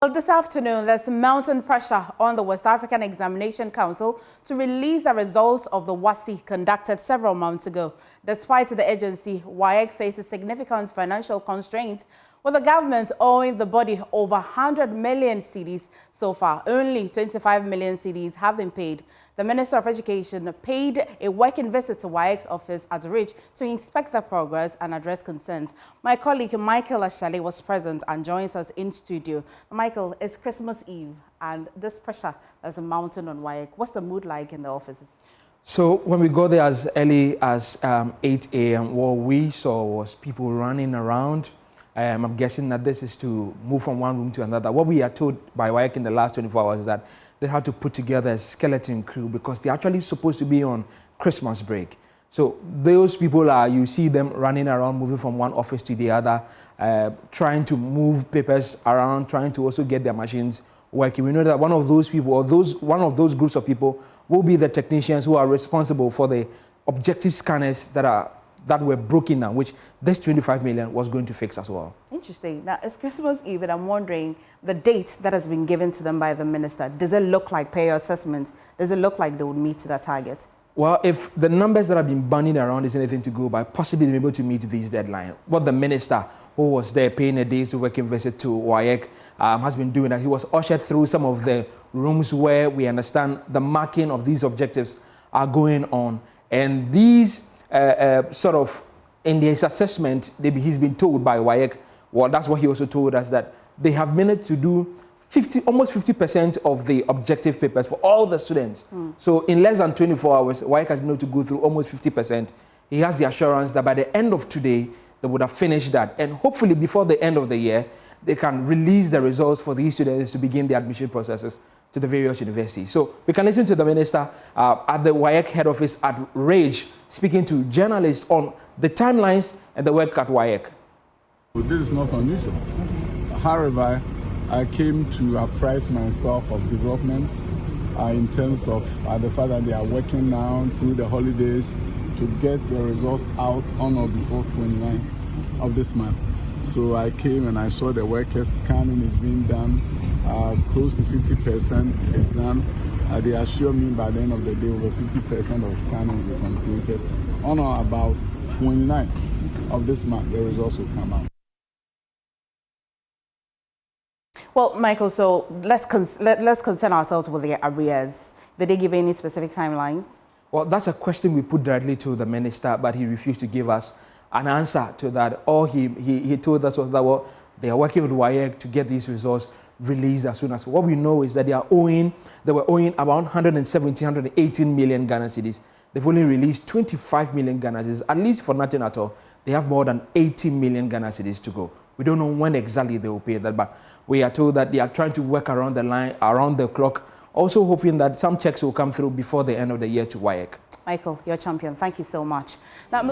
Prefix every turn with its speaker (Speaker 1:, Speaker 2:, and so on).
Speaker 1: Well, this afternoon, there's mounting pressure on the West African Examination Council to release the results of the WAEC conducted several months ago. Despite the agency, WAEC faces significant financial constraints, with the government owing the body over 100 million cedis so far. Only 25 million cedis have been paid. The Minister of Education paid a working visit to WAEC's office at Ridge to inspect the progress and address concerns. My colleague Michael Ashale was present and joins us in studio. Michael, it's Christmas Eve and this pressure that's mounting on WAEC. What's the mood like in the offices?
Speaker 2: So when we got there as early as 8 a.m., what we saw was people running around. I'm guessing that this is to move from one room to another. What we are told by WAEC in the last 24 hours is that they had to put together a skeleton crew because they're actually supposed to be on Christmas break. So those people are, you see them running around, moving from one office to the other, trying to move papers around, trying to also get their machines working. We know that one of those people, or one of those groups of people, will be the technicians who are responsible for the objective scanners that were broken now, which this 25 million was going to fix as well. Interesting.
Speaker 1: Now, it's Christmas Eve, and I'm wondering, the date that has been given to them by the minister, does it look like pay assessment? Does it look like they would meet that target?
Speaker 2: Well, if the numbers that have been banning around is anything to go by, possibly they're able to meet this deadline. What the minister, who was there paying a day's working visit to WAEC, has been doing that. He was ushered through some of the rooms where we understand the marking of these objectives are going on. And these sort of, in his assessment, he's been told by WAEC, well, that's what he also told us, that they have managed to do almost 50% of the objective papers for all the students. So in less than 24 hours, WAEC has been able to go through almost 50%. He has the assurance that by the end of today, they would have finished that. And hopefully before the end of the year, they can release the results for these students to begin the admission processes to the various universities. So we can listen to the minister at the WAEC head office at Rage, speaking to journalists on the timelines and the work at WAEC.
Speaker 3: Well, this is not unusual. However, I came to apprise myself of developments in terms of the fact that they are working now through the holidays to get the results out on or before 29th of this month. So I came and I saw the workers scanning is being done. Close to 50% is done. They assure me by the end of the day over 50% of scanning will be completed. On or about 29th of this month, the results will come out.
Speaker 1: Well, Michael, so let's concern ourselves with the arrears. Did they give any specific timelines?
Speaker 2: Well, that's a question we put directly to the minister, but he refused to give us an answer to that. All he told us was that, well, they are working with WAEC to get these results released as soon as. What we know is that they were owing around 118 million Ghana cedis. They've only released 25 million Ghana cedis, at least for nothing at all. They have more than 80 million Ghana cedis to go. We don't know when exactly they will pay that, but we are told that they are trying to work around the line, around the clock, also hoping that some checks will come through before the end of the year to WAEC.
Speaker 1: Michael, you're a champion. Thank you so much. Now,